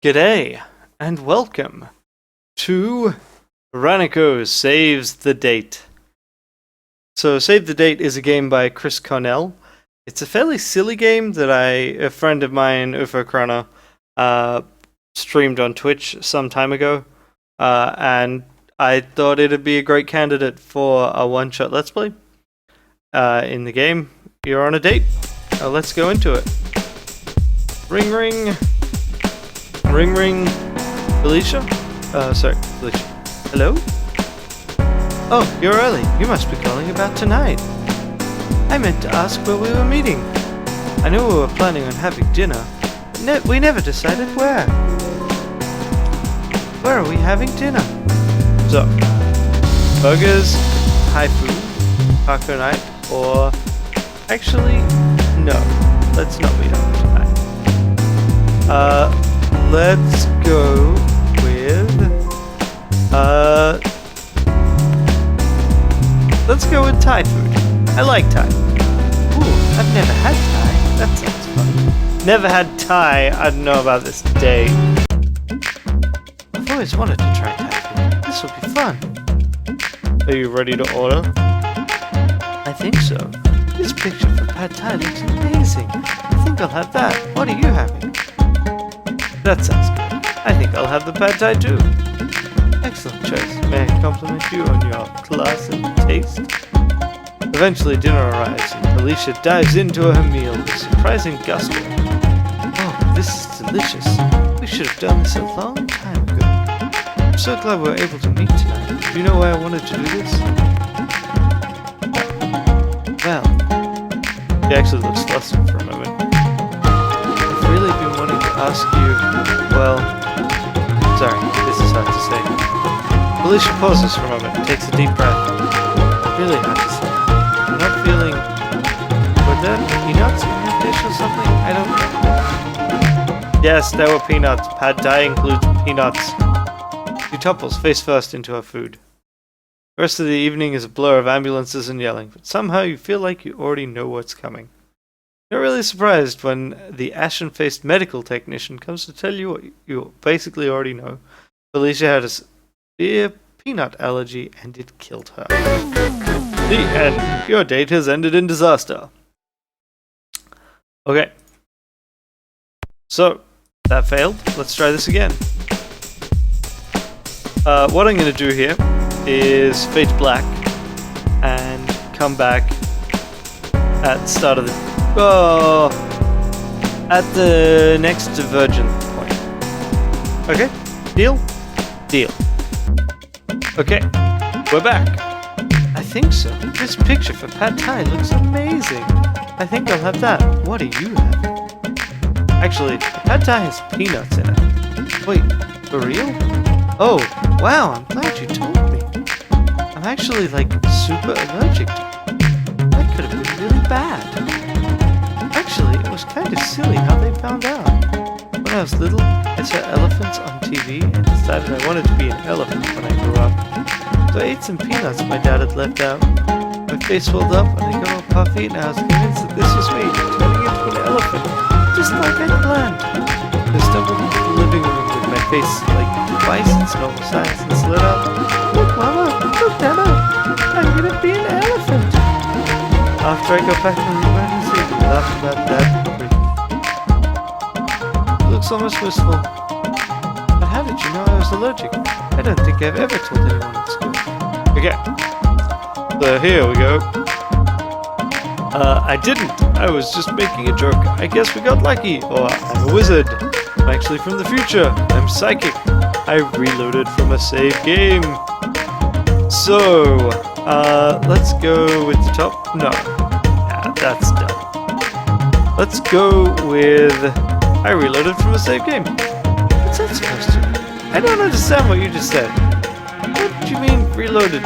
G'day, and welcome to Ranneko Saves the Date. So, Save the Date is a game by Chris Cornell. It's a fairly silly game that a friend of mine, Ufo Chrono, streamed on Twitch some time ago, and I thought it'd be a great candidate for a one-shot Let's Play. In the game, you're on a date. Let's go into it. Ring ring. Ring ring. Felicia? Felicia. Hello? Oh, you're early. You must be calling about tonight. I meant to ask where we were meeting. I know we were planning on having dinner, but we never decided where. Where are we having dinner? So, burgers, Thai food, taco night, or... Actually, no. Let's not meet up tonight. Let's go with... let's go with Thai food. I like Thai. Ooh, I've never had Thai. That sounds fun. Never had Thai. I don't know about this day. I've always wanted to try Thai food. This will be fun. Are you ready to order? I think so. This picture for Pad Thai looks amazing. I think I'll have that. What are you having? That sounds good. I think I'll have the Pad Thai too. Excellent choice. May I compliment you on your class and taste? Eventually dinner arrives and Alicia dives into her meal with surprising gusto. Oh, this is delicious. We should have done this a long time ago. I'm so glad we were able to meet tonight. Do you know why I wanted to do this? Well, he actually looks flustered for a moment. I've really been wanting to ask you, well... Sorry, this is hard to say. Felicia pauses for a moment and takes a deep breath. Really hard to say. I'm not feeling... Were there peanuts in your dish or something? I don't know. Yes, there were peanuts. Pad Thai includes peanuts. She topples face first into her food. The rest of the evening is a blur of ambulances and yelling, but somehow you feel like you already know what's coming. You're really surprised when the ashen-faced medical technician comes to tell you what you basically already know. Felicia had a severe peanut allergy and it killed her. The end. Your date has ended in disaster. Okay. So, that failed. Let's try this again. What I'm going to do here is fade to black and come back at the start of the at the next divergent point. Okay, deal? Deal. Okay, we're back. I think so. This picture for Pad Thai looks amazing. I think I'll have that. What do you have? Actually, Pad Thai has peanuts in it. Wait, for real? Oh, wow, I'm glad you told me. I'm actually, like, super allergic to it. That could have been really bad. Actually, it was kind of silly how they found out. When I was little, I saw elephants on TV and decided I wanted to be an elephant when I grew up. So I ate some peanuts my dad had left out. My face swelled up and I got all puffy and I was convinced that this was me, turning into an elephant, just like I'd planned. I stumbled into the living room with my face, like, twice its normal size and slid out. Look, Mama! Look, Dada! I'm gonna be an elephant! After I got back from the emergency, we laughed about that. It looks almost wistful. But how did you know I was allergic? I don't think I've ever told anyone at school. Okay. So here we go. I didn't. I was just making a joke. I guess we got lucky. Or I'm a wizard. I'm actually from the future. I'm psychic. I reloaded from a save game. So, let's go with the top. No. That's dumb. Let's go with... I reloaded from a save game. What's that supposed to mean? I don't understand what you just said. What do you mean, reloaded?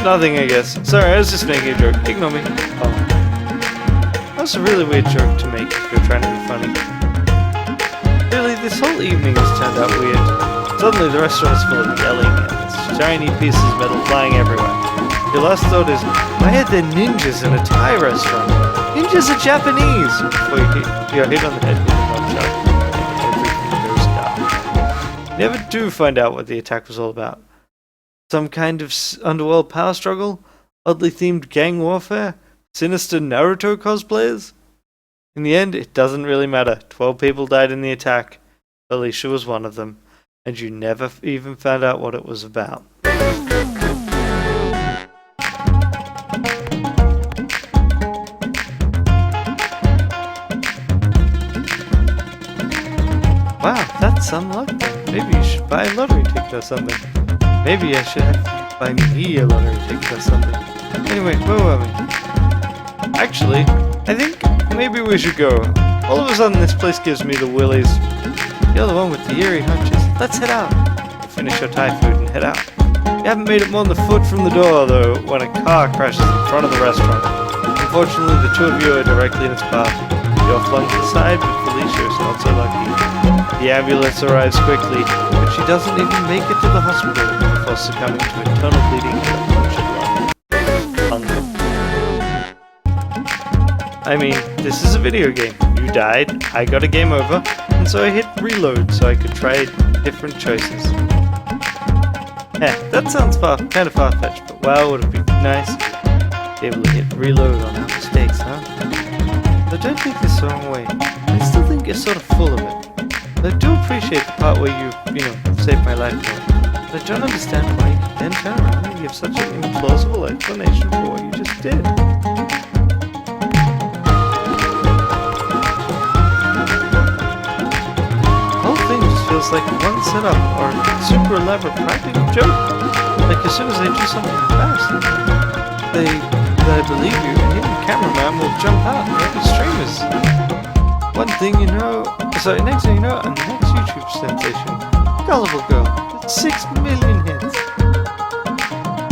Nothing, I guess. Sorry, I was just making a joke. Ignore me. Oh. That's a really weird joke to make if you're trying to be funny. Really, this whole evening has turned out weird. Suddenly, the restaurant is full of yelling and shiny pieces of metal flying everywhere. Your last thought is, why are there ninjas in a Thai restaurant? Ninjas are Japanese! Before you're hit on the head with a nunchuck. You never do find out what the attack was all about. Some kind of underworld power struggle? Oddly themed gang warfare? Sinister Naruto cosplayers? In the end, it doesn't really matter. 12 people died in the attack. Alicia was one of them. And you never even found out what it was about. Wow, that's some luck then. Maybe you should buy a lottery ticket or something. Maybe I should have you buy me a lottery ticket or something. Anyway, where were we? Actually, I think maybe we should go. All of a sudden this place gives me the willies. You're the one with the eerie hunches. Let's head out. We'll finish your Thai food and head out. You haven't made it more than a foot from the door though when a car crashes in front of the restaurant. Unfortunately, the two of you are directly in its path. You're flung to the side, but Felicia is not so lucky. The ambulance arrives quickly, but she doesn't even make it to the hospital before succumbing to internal bleeding and a punctured lung. I mean, this is a video game. You died, I got a game over, and so I hit reload so I could try different choices. That sounds kind of far-fetched, but wow, would it be nice to be able to hit reload on our mistakes, huh? But don't take this the wrong way. I still think you're sort of full of it. I do appreciate the part where you saved my life, but I don't understand why you then turn around and give such an implausible explanation for what you just did. The whole thing just feels like one setup or a super elaborate practical joke. Like as soon as I do something embarrassing, I believe you, and even the cameraman will jump out and get the streamers. Next thing you know, I'm the next YouTube sensation. Gullible Girl, with 6 million hits.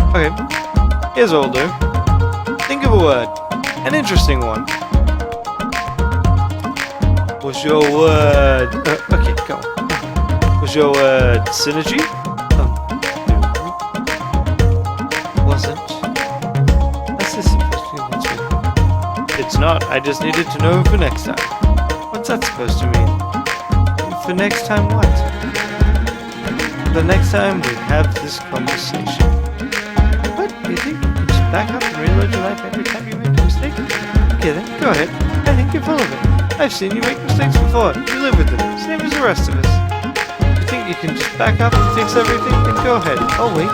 Okay, here's what we'll do. Think of a word. An interesting one. Was your word... okay, go on. Was your word synergy? No. Wasn't. That's this supposed to mean? It's not. I just needed to know for next time. What's that supposed to mean? For next time what? The next time we have this conversation. What? You think you can just back up and reload your life every time you make a mistake? Okay then, go ahead. I think you're full of it. I've seen you make mistakes before. You live with them, same as the rest of us. You think you can just back up and fix everything? Then go ahead. I'll wait.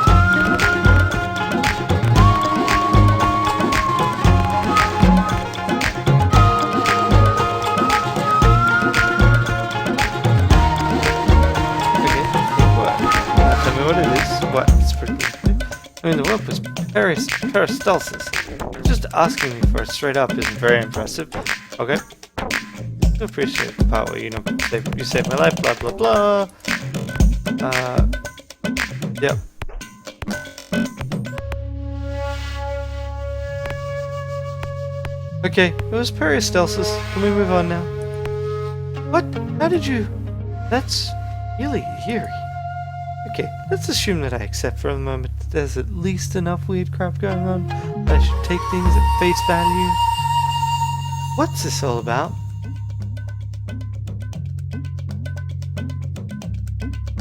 What? It's pretty good. I mean, the word was peristalsis. Just asking me for it straight up isn't very impressive. Okay. I appreciate the part where, you saved my life, blah, blah, blah. Yep. Okay, it was peristalsis. Can we move on now? What? How did you... That's really eerie. Okay, let's assume that I accept for the moment that there's at least enough weird crap going on that I should take things at face value. What's this all about?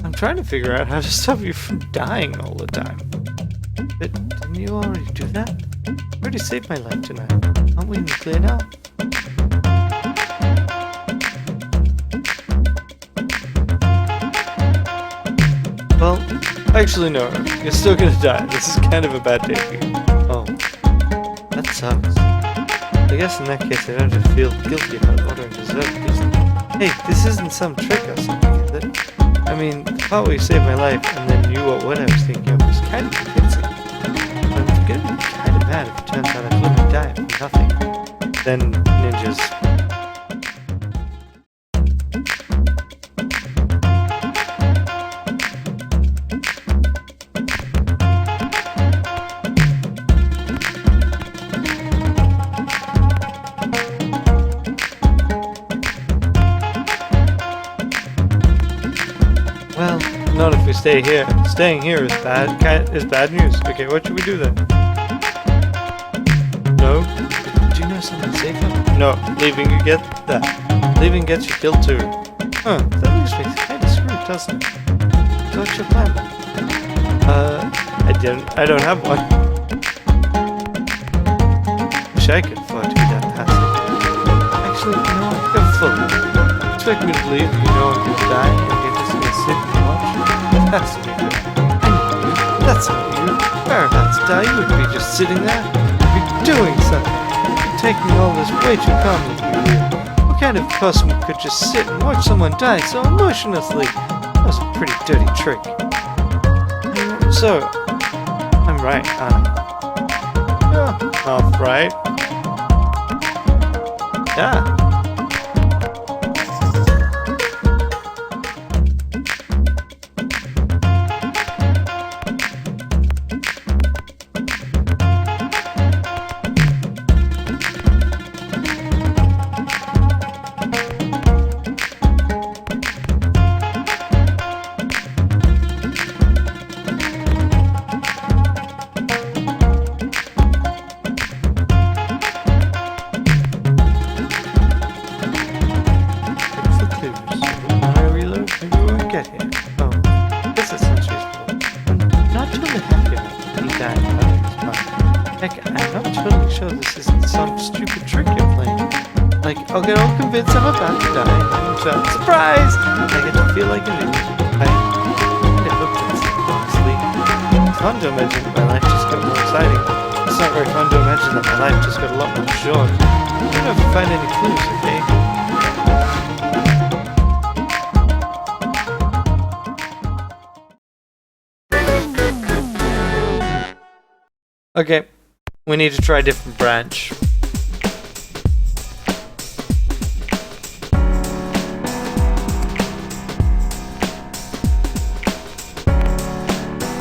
I'm trying to figure out how to stop you from dying all the time. But didn't you already do that? You already saved my life tonight. Aren't we in the clear now? Well, actually no, you're still gonna die. This is kind of a bad day for you. Oh, that sucks. I guess in that case I don't have to feel guilty about ordering dessert because... Hey, this isn't some trick or something, is it? I mean, the part where you saved my life and then knew what I was thinking of was kind of convincing. But I'm gonna be kind of mad if it turns out I literally died from nothing. Then ninjas... Well, not if we stay here. Staying here is bad news. Okay, what should we do then? No? Do you know something safer? No, leaving you get that. Leaving gets you killed too. Huh, that makes me kind of screwed, doesn't it? what's your plan? I don't have one. Wish I could afford to be that passive. Actually, you know what? You're full. Expect me to believe that you know I'm gonna die and you're just gonna sit and watch? That's me. I know you. That's not you. If I were about to die, you wouldn't be just sitting there. You'd be doing something. You're taking all this way too calmly for you. What kind of person could just sit and watch someone die so emotionlessly? That was a pretty dirty trick. So, I'm right, aren't I? Yeah, I'm right. Yeah. I'll get all convinced I'm about to die and shout, surprise! I get to feel like a loser. I hope that's it, honestly. It's fun to imagine that my life just got more exciting. It's not very fun to imagine that my life just got a lot more short. I don't know if you find any clues, okay? Okay, we need to try a different branch.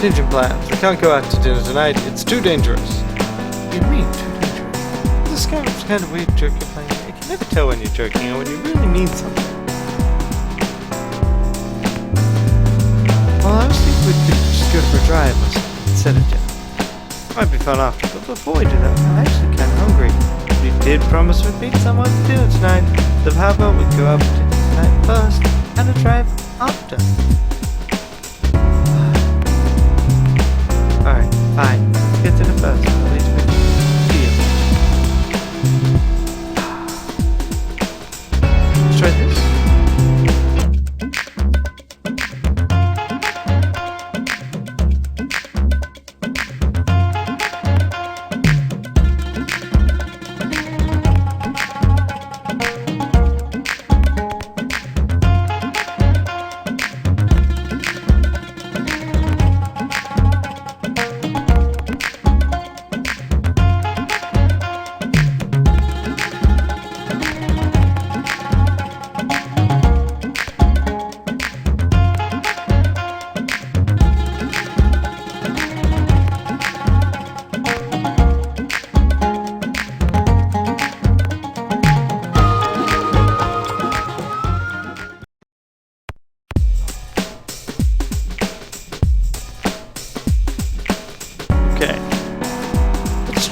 Contingent plans. We can't go out to dinner tonight. It's too dangerous. What do you mean, too dangerous? This kind of weird joke you're playing. I can never tell when you're joking or when you really mean something. Well, I was thinking we could just go for a drive or something instead of dinner. Might be fun after, but before we do that, I'm actually kind of hungry. We did promise we'd meet someone for dinner tonight. So how about we go out for dinner tonight first and a drive after? Alright, fine. Let's get to the first one. At least we can deal. Let's try this.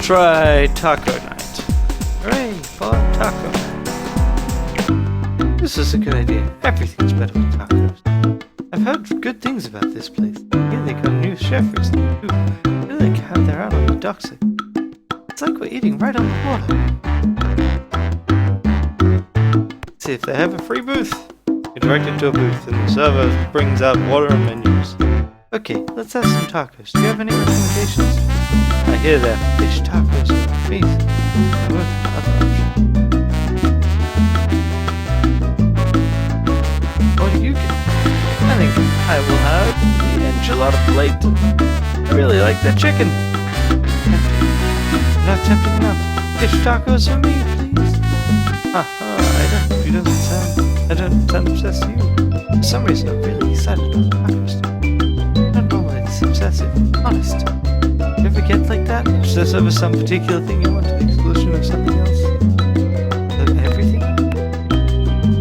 Try taco night. Hooray for taco night. This is a good idea. Everything's better with tacos. I've heard good things about this place. Yeah, they got a new chef recently too. I feel like how they're out on the docks. It's like we're eating right on the water. See if they have a free booth. You're directed to a booth and the server brings out water and menus. Okay, let's have some tacos. Do you have any recommendations? I hear there are fish tacos and beef. Other option. What do you get? I think I will have the enchilada plate. I really like that chicken. Tempting. Not tempting enough. Fish tacos for me, please. I don't sound obsessed to you. For some reason, I'm really excited about tacos. Not normally this obsessive, honest. You ever get like that? Is there ever some particular thing you want to the exclusion of something else? Everything?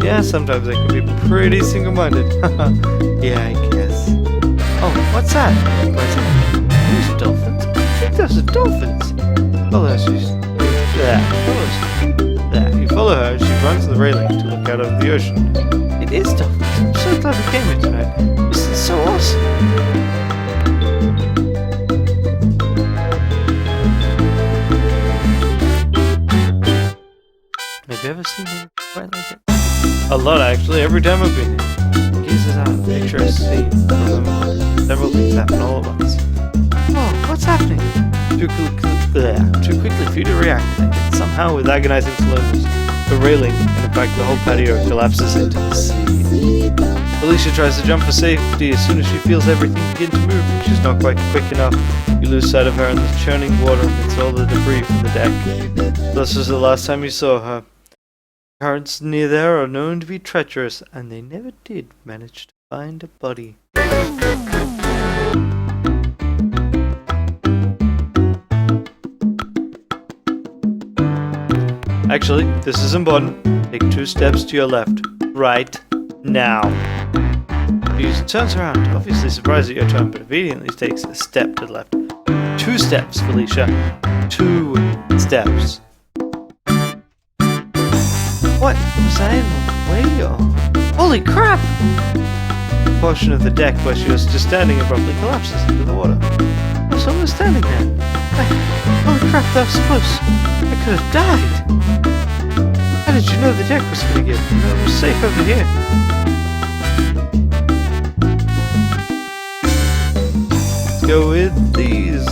Yeah, sometimes I can be pretty single-minded. Yeah, I guess. Oh, what's that? What's that? Those dolphins? I think those are dolphins. Oh, that's just... There. You follow her as she runs the railing to look out over the ocean. It is dolphins. I'm so glad we came here tonight. This is so awesome. Have you ever seen anything quite like it? A lot, actually. Every time I've been here. Gazes out and picture a scene. Several things happen all at once. Oh, what's happening? Too quickly for you to react. Somehow, with agonizing slowness, the railing, and in fact the whole patio, collapses into the sea. Felicia tries to jump for safety as soon as she feels everything begin to move, but she's not quite quick enough. You lose sight of her in the churning water amidst all the debris from the deck. This was the last time you saw her. Currents near there are known to be treacherous, and they never did manage to find a body. Actually, this is important. Take 2 steps to your left. Right now. She turns around, obviously surprised at your turn, but obediently takes a step to the left. 2 steps, Felicia. 2 steps. What? Was I in the way, or... Holy crap! The portion of the deck where she was just standing abruptly collapses into the water. Someone was standing there. Holy crap, that was close. I could have died. How did you know the deck was gonna give? You know, it was safe over here. Let's go with these.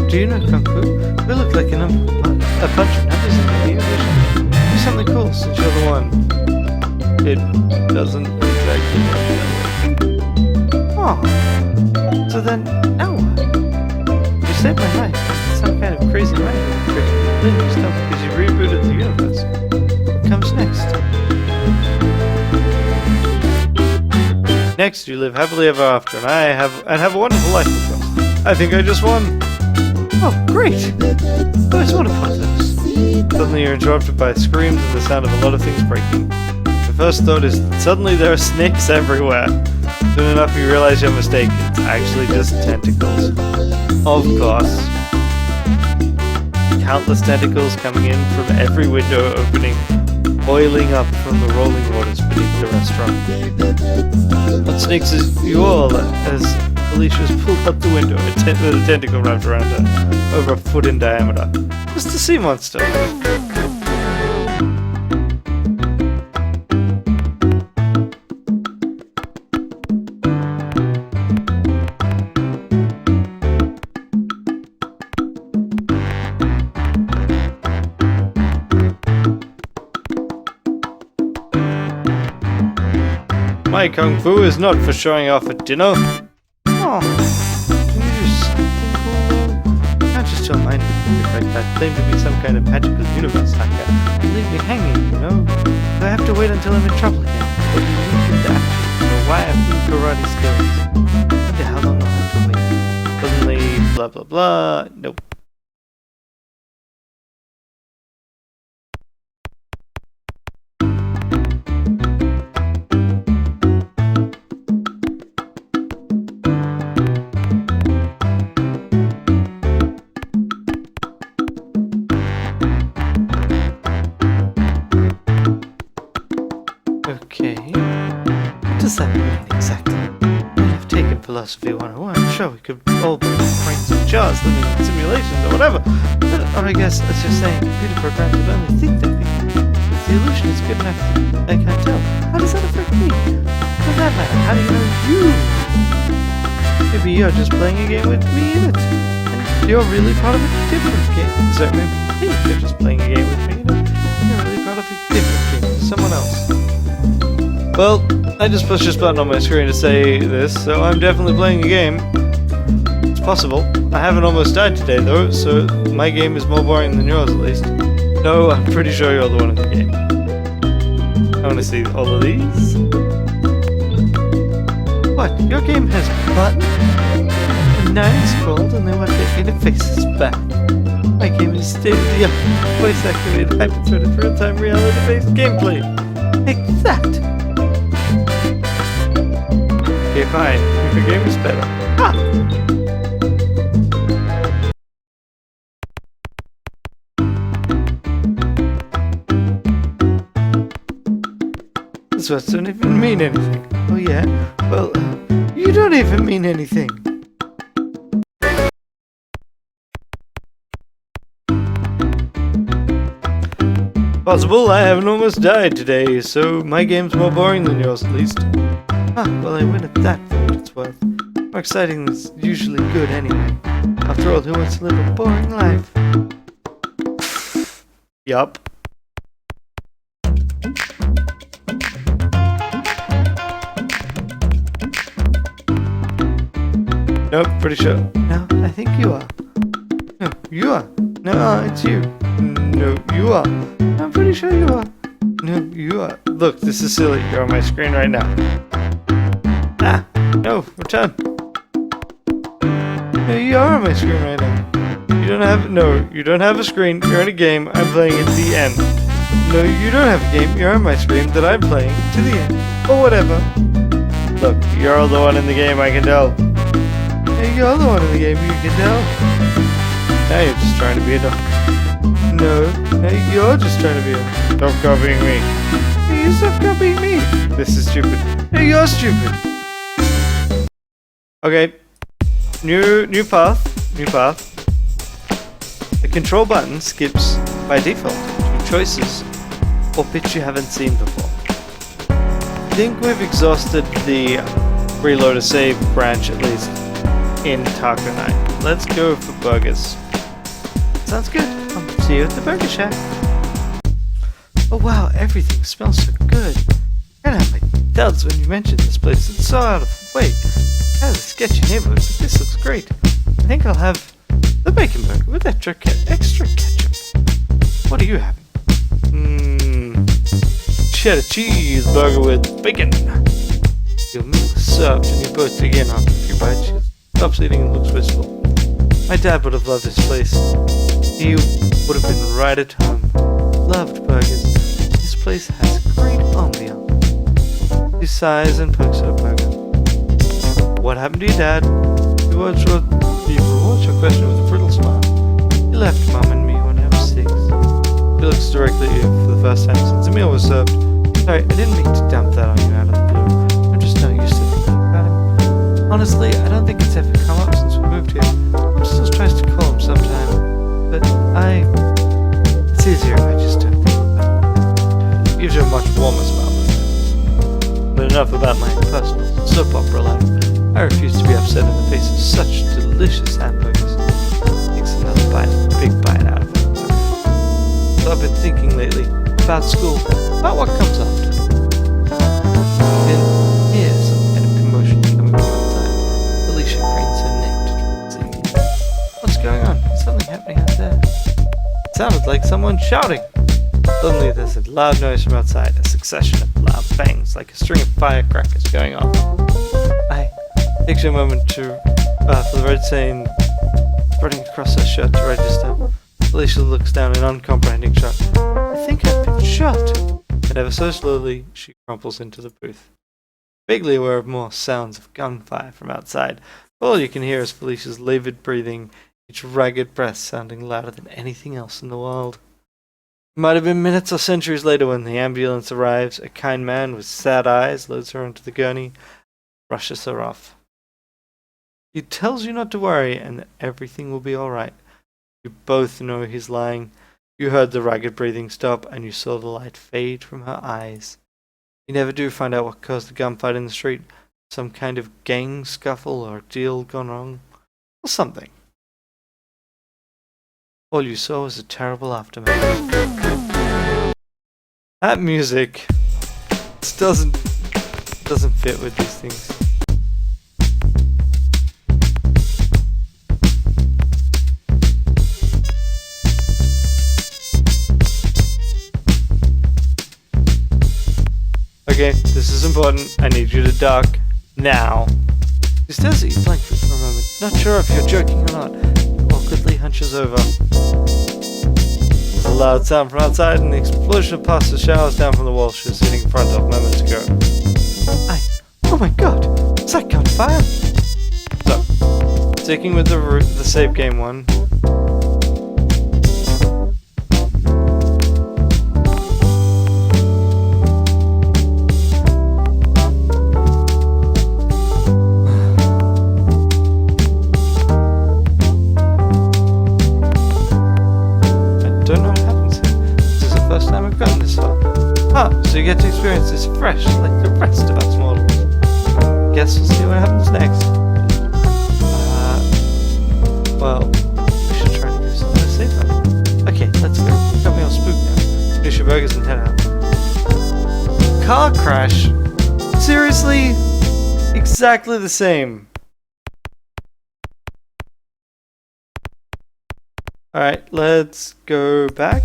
Do you know Kung Fu? We look like a bunch of numbers in the vision. Do something cool since you're the one. It doesn't exactly work. Oh. So then, now what? You saved my life. It's some kind of crazy mind trick. Then you stopped because you rebooted the universe. What comes next? Next, you live happily ever after, and have a wonderful life, of course. I think I just won. Oh, great! Oh, it's wonderful, this. Suddenly you're interrupted by screams and the sound of a lot of things breaking. The first thought is, suddenly there are snakes everywhere. Soon enough you realize your mistake. It's actually just tentacles. Of course. Countless tentacles coming in from every window opening, boiling up from the rolling waters beneath the restaurant. What snakes is you all as Felicia's pulled up the window with a tentacle wrapped around her, over a foot in diameter. Just a sea monster. My Kung Fu is not for showing off at dinner. Oh, can you do something cool? Not just to remind me like that claim to be some kind of magical universe hacker. You leave me hanging, you know? Do I have to wait until I'm in trouble again? Or do you leave me to action? Or why I have karate skills? I wonder how long I'll have to wait. Suddenly, blah blah blah. Nope. Okay, what does that mean exactly? I've taken Philosophy 101, I'm sure we could all be brains in jars living in simulations or whatever. But, or I guess it's just saying computer programs would only think that if the illusion is good enough, I can't tell. How does that affect me? For that matter, how do you know you? Maybe you're just playing a game with me in it, and you're really part of a different game. So maybe you think you're just playing a game with me in it, and you're really part of a different game with someone else. Well, I just pushed this button on my screen to say this, so I'm definitely playing a game. It's possible. I haven't almost died today, though, so my game is more boring than yours, at least. No, I'm pretty sure you're the one in the game. I want to see all of these. What? Your game has buttons? And 9 scrolled, and they want their interfaces back. My game is state-of-the-art, voice-activated, hyper-threaded, real-time, reality-based gameplay. Take that! Okay, fine. Your game is better. Ah! These words don't even mean anything. Oh yeah? Well, you don't even mean anything. Possible, I haven't almost died today, so my game's more boring than yours at least. Ah, well I win at that for what it's worth. More exciting than's usually good anyway. After all, who wants to live a boring life? Yup. Nope, pretty sure. No, I think you are. No, you are. No, it's you. No, you are. I'm pretty sure you are. No, you are. Look, this is silly. You're on my screen right now. Ah, no, return. No, you are on my screen right now. You don't have a screen. You're in a game. I'm playing at the end. No, you don't have a game. You're on my screen that I'm playing to the end. Or whatever. Look, you're the one in the game, I can tell. Hey, you're the one in the game, you can tell. Now you're just trying to be a dog. No, you're just trying to be a... Stop copying me. Hey, you stop copying me. This is stupid. Hey, you're stupid. Okay. New path. The control button skips, by default, to choices or bits you haven't seen before. I think we've exhausted the reload a save branch, at least, in Taco Night. Let's go for burgers. Sounds good. I'll see you at the Burger Shack. Oh wow, everything smells so good. I had my doubts when you mentioned this place. It's so out of the way. Kind of a sketchy neighborhood, but this looks great. I think I'll have the bacon burger with extra ketchup. What are you having? Cheddar cheeseburger with bacon. Your meal is served and you both dig in after a few bites. She stops eating and looks wistful. My dad would have loved this place. He would have been right at home. Loved burgers. This place has great ambiance. He sighs and pokes at a burger. What happened to your dad? He rewards your question with a brittle smile. He left Mum and me when I was 6. He looks directly at you for the first time since the meal was served. Sorry, I didn't mean to dump that on you out of the blue. I'm just not used to thinking about him. Honestly, I don't think it's ever come up since we moved here. Mom still tries to call him sometime, but it's easier if I just don't think about it. Gives you a much warmer smile this time. But enough about my personal soap opera life. I refuse to be upset in the face of such delicious hamburgers. Takes another big bite out of it. So I've been thinking lately about school, about what comes after. Then here's some kind of commotion coming from outside. Alicia cranes her neck to see. What's going on? Is something happening out there? It sounded like someone shouting. Suddenly there's a loud noise from outside, a succession of loud bangs like a string of firecrackers going off. Takes you a moment for the red stain spreading across her shirt to register. Alicia looks down in uncomprehending shock. I think I've been shot. And ever so slowly, she crumples into the booth. Vaguely aware of more sounds of gunfire from outside, all you can hear is Felicia's laboured breathing, each ragged breath sounding louder than anything else in the world. It might have been minutes or centuries later when the ambulance arrives. A kind man with sad eyes loads her onto the gurney, rushes her off. He tells you not to worry and that everything will be alright. You both know he's lying. You heard the ragged breathing stop and you saw the light fade from her eyes. You never do find out what caused the gunfight in the street. Some kind of gang scuffle or deal gone wrong. Or something. All you saw was a terrible aftermath. That music doesn't fit with these things. Okay, this is important. I need you to duck. Now. He stares at you blankly for a moment, not sure if you're joking or not. He awkwardly hunches over. loud sound from outside and the explosion of pasta showers down from the wall she was sitting in front of moments ago. Oh my god! Is that gun fire? So, sticking with the save game one. So you get to experience this fresh, like the rest of us models. Guess we'll see what happens next. Well, we should try to do something to save them. Okay, let's go. Got me all spooked now. Finish your burgers and head out. Car crash? Seriously? Exactly the same. Alright, let's go back.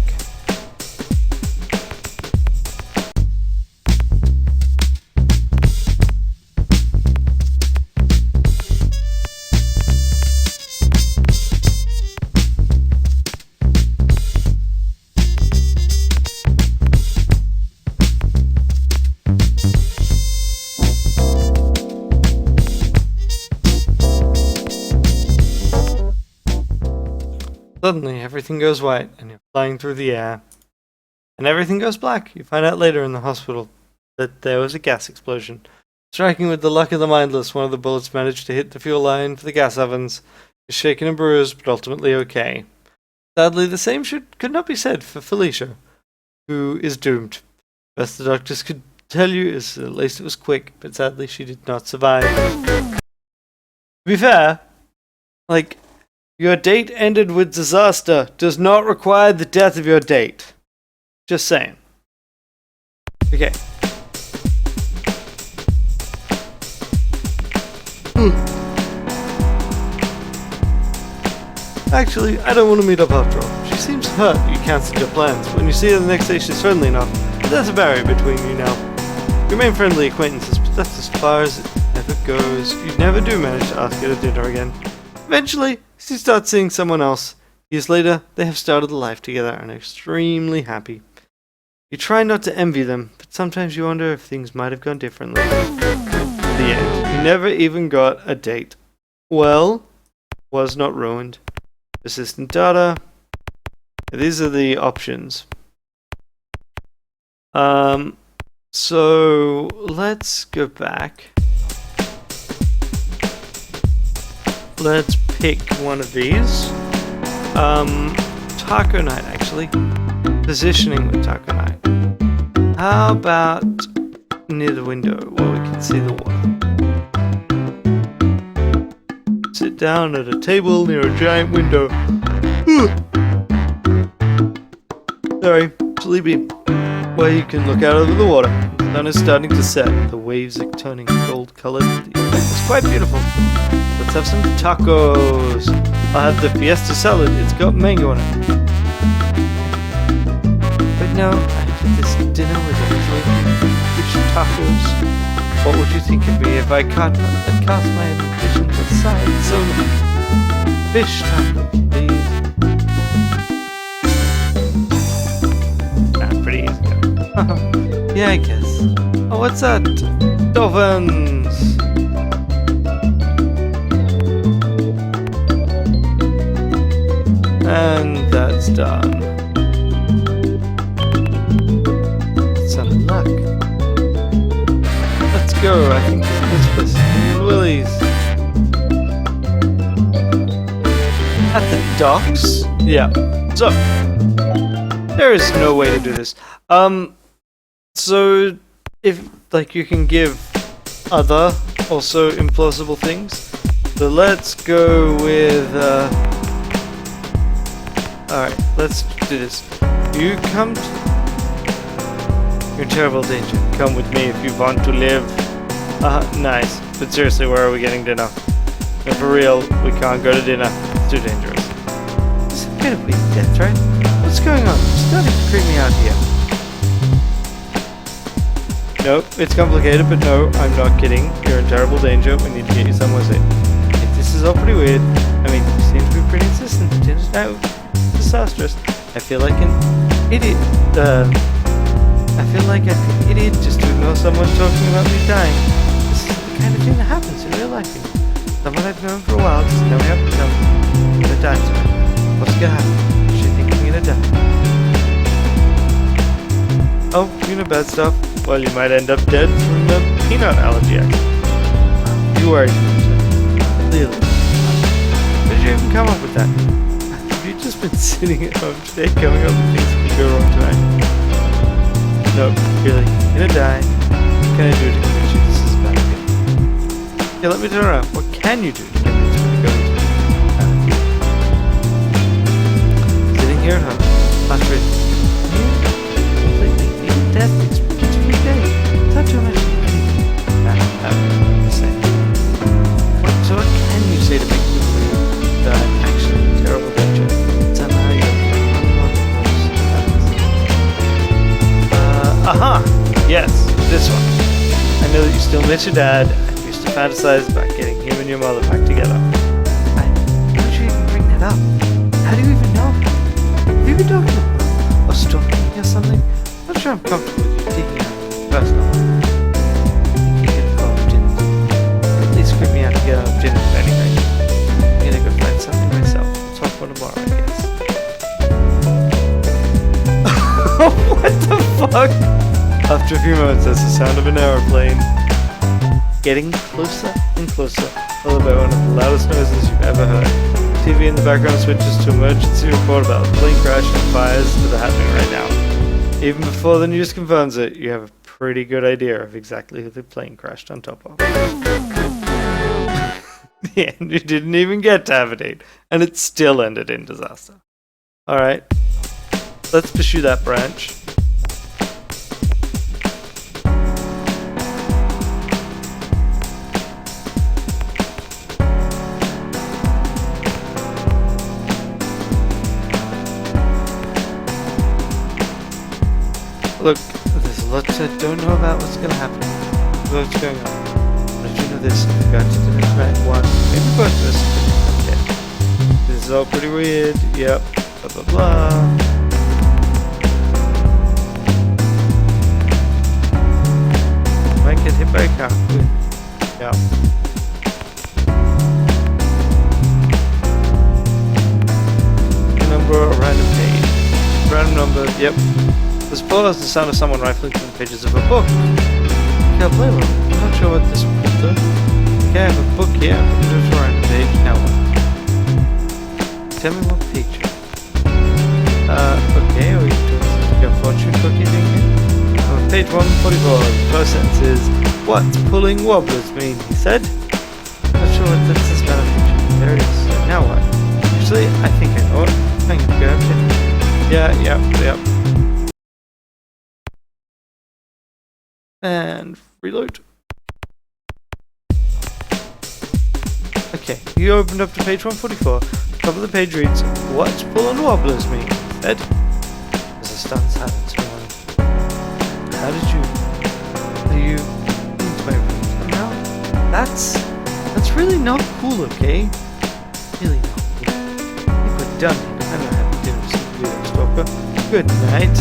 Suddenly, everything goes white, and you're flying through the air. And everything goes black. You find out later in the hospital that there was a gas explosion. Striking with the luck of the mindless, one of the bullets managed to hit the fuel line for the gas ovens. You're shaken and bruised, but ultimately okay. Sadly, the same could not be said for Felicia, who is doomed. Best the doctors could tell you is at least it was quick, but sadly she did not survive. To be fair, like, your date ended with disaster does not require the death of your date. Just saying. Okay. Actually, I don't want to meet up after all. She seems hurt that you cancelled your plans. When you see her the next day, she's friendly enough. But there's a barrier between you now. You remain friendly acquaintances, but that's as far as it ever goes. You never do manage to ask her to dinner again. Eventually, she starts seeing someone else. Years later, they have started a life together and are extremely happy. You try not to envy them, but sometimes you wonder if things might have gone differently. The end. You never even got a date. Well, was not ruined. Persistent data. These are the options. So let's go back. Let's pick one of these. Taco night, actually. Positioning with taco night. How about near the window where we can see the water? Sit down at a table near a giant window. Sorry, sleepy. Where you can look out over the water. The sun is starting to set. The waves are turning gold colored. The effect is quite beautiful. Let's have some tacos. I'll have the fiesta salad. It's got mango on it. But no, after this dinner with fish tacos, what would you think of me if I cast my ambitions aside? So, fish tacos, please. Pretty easy. Yeah, I guess. Oh, what's that? Dolphins! And that's done. Some luck. Let's go, I think this place is Willie's. At the docks? Yeah. So, there is no way to do this. So, if, like, you can give other, also implausible things. So let's go with, alright, let's do this. You come You're in terrible danger. Come with me if you want to live. Nice. But seriously, where are we getting dinner? And for real, we can't go to dinner. It's too dangerous. It's a bit of weak death, right? What's going on? It's starting to creep me out here. Nope, it's complicated, but no, I'm not kidding. You're in terrible danger. We need to get you somewhere safe. This is all pretty weird. I mean, you seem to be pretty insistent. Dinner's now disastrous. I feel like an idiot. I feel like I'd be an idiot just to ignore someone talking about me dying. This is the kind of thing that happens in real life. Someone I've known for a while just coming up and telling me I'm gonna die tonight. What's gonna happen? Does she think I'm gonna die? Oh, you know bad stuff. Well, you might end up dead from a peanut allergy accident. You worried yourself. Clearly. Where did you even come up with that? Have you just been sitting at home today coming up with things that could go wrong tonight? No, really. You're gonna die. What can I do to convince you this is a bad idea? Yeah, let me turn around. What can you do to convince me to go into a bad idea? Sitting here at home, after a completely near-death experience for a day. It's not too much anything. I'm the same. So what can you say to make me believe that I'm actually in terrible danger? Somehow you're aha! Yes, this one. I know that you still miss your dad and used to fantasize about getting him and your mother back together. How did you even bring that up? How do you even know? Have you been talking about or stalking me or something? I'm not sure I'm comfortable with you taking out personal life. You can call up dinner. At least creep me out to get out of dinner if anything. I'm gonna go find something myself. We'll talk about tomorrow, I guess. What the fuck? After a few moments, there's the sound of an aeroplane getting closer and closer, followed by one of the loudest noises you've ever heard. TV in the background switches to emergency report about a plane crash and fires that are happening right now. Even before the news confirms it, you have a pretty good idea of exactly who the plane crashed on top of. The end, you didn't even get to have a date, and it still ended in disaster. Alright, let's pursue that branch. Look, there's a lot I don't know about what's gonna happen. What's going on. But I do know this. I've got to finish track one. Maybe both of us. Okay. This is all pretty weird. Yep. Blah blah blah. Might get hit by a car. Yep. Number or random page. Random number, yep. This follows the sound of someone rifling through the pages of a book. I can't play well. I'm not sure what this will do. Okay, I have a book here. I'm going to random page. Now what? Tell me what page. Okay, are we doing something a fortune cookie thing here? On page 144, the first sentence is, "What's pulling wobblers mean?" he said. Not sure what this is about a feature. There it is. Now what? Actually, I think I know it. I'm gonna go up to yep. And reload. Okay, you opened up to page 144. Top of the page reads, "What's pulling wobblers mean?" he said. There's a stunned silence for a moment. How did you into my room somehow? That's really not cool, okay? Really not cool. I think we're done here. I'm not having dinner with some weirdo stalker. Good night.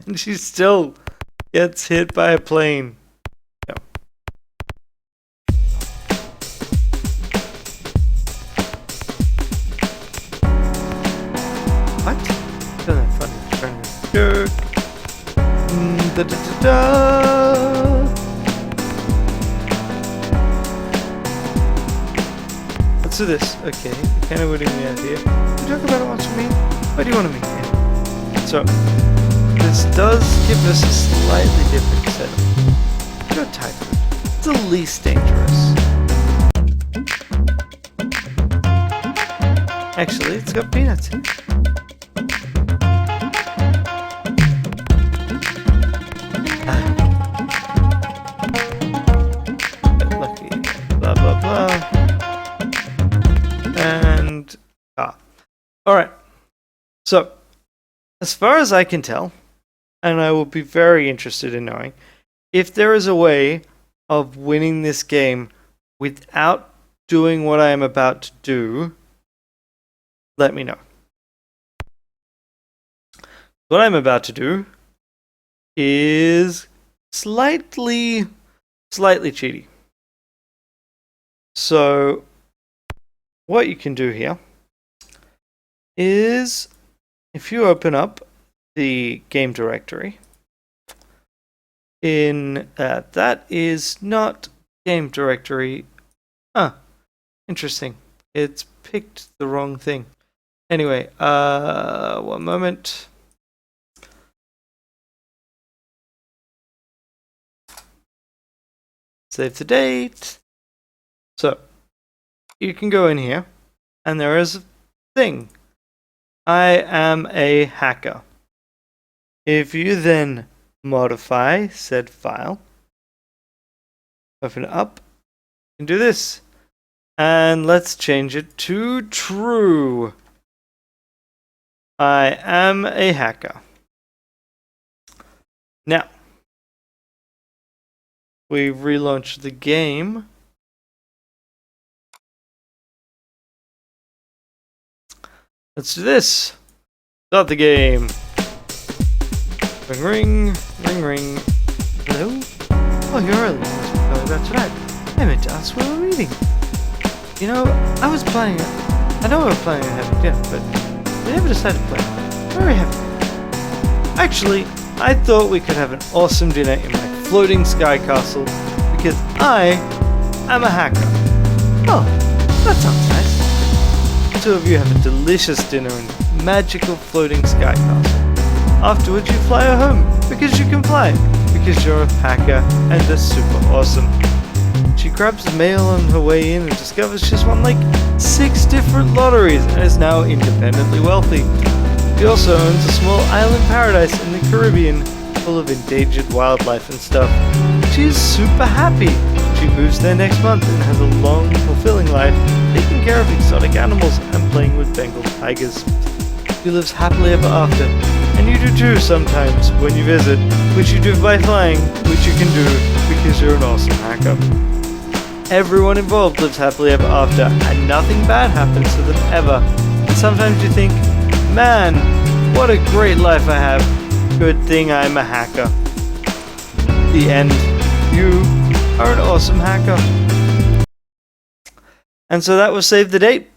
And she still gets hit by a plane. No. What? Isn't that funny? Friend jerk. Da da da da. Let's do this. Okay, you're kind of waiting me out here. You talk about it once with me. Why do you want to meet me? So, this does give us a slightly different setup. Go typhoid. It's the least dangerous. Actually, it's got peanuts in it. Get lucky. Blah blah blah. And alright. So, as far as I can tell, and I will be very interested in knowing, if there is a way of winning this game without doing what I am about to do, let me know. What I'm about to do is slightly cheaty. So what you can do here is if you open up the game directory in that is not game directory. Interesting. It's picked the wrong thing. Anyway, one moment. Save the date. So you can go in here and there is a thing. I am a hacker. If you then modify said file, open it up, you can do this. And let's change it to true. I am a hacker. Now, we relaunch the game. Let's do this. Start the game. Ring, ring, ring, ring. Hello? Oh, you're early. Oh, that's right. I meant to ask what we're reading. You know, I was planning. I know we were planning on having dinner, but we never decided to play. Where are we having it? Actually, I thought we could have an awesome dinner in my floating sky castle because I am a hacker. Oh, that sounds nice. The two of you have a delicious dinner in a magical floating sky castle. Afterwards, you fly her home because you can fly, because you're a hacker and they're super awesome. She grabs the mail on her way in and discovers she's won like 6 different lotteries and is now independently wealthy. She also owns a small island paradise in the Caribbean full of endangered wildlife and stuff. She is super happy. She moves there next month and has a long, fulfilling life, taking care of exotic animals and playing with Bengal tigers. She lives happily ever after, and you do too sometimes when you visit, which you do by flying, which you can do because you're an awesome hacker. Everyone involved lives happily ever after, and nothing bad happens to them ever. And sometimes you think, man, what a great life I have. Good thing I'm a hacker. The end. You are an awesome hacker. And so that was Save the Date.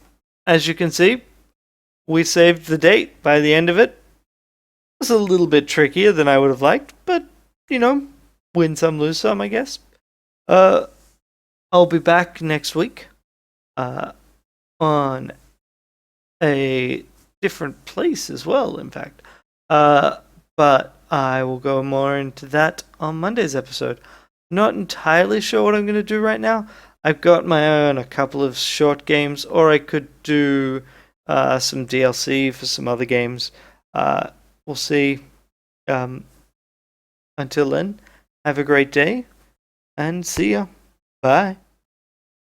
As you can see, we saved the date by the end of it. It was a little bit trickier than I would have liked, but, you know, win some, lose some, I guess. I'll be back next week on a different place as well, in fact. But I will go more into that on Monday's episode. Not entirely sure what I'm going to do right now. I've got my eye on a couple of short games, or I could do some DLC for some other games. We'll see. Until then, have a great day, and see ya. Bye.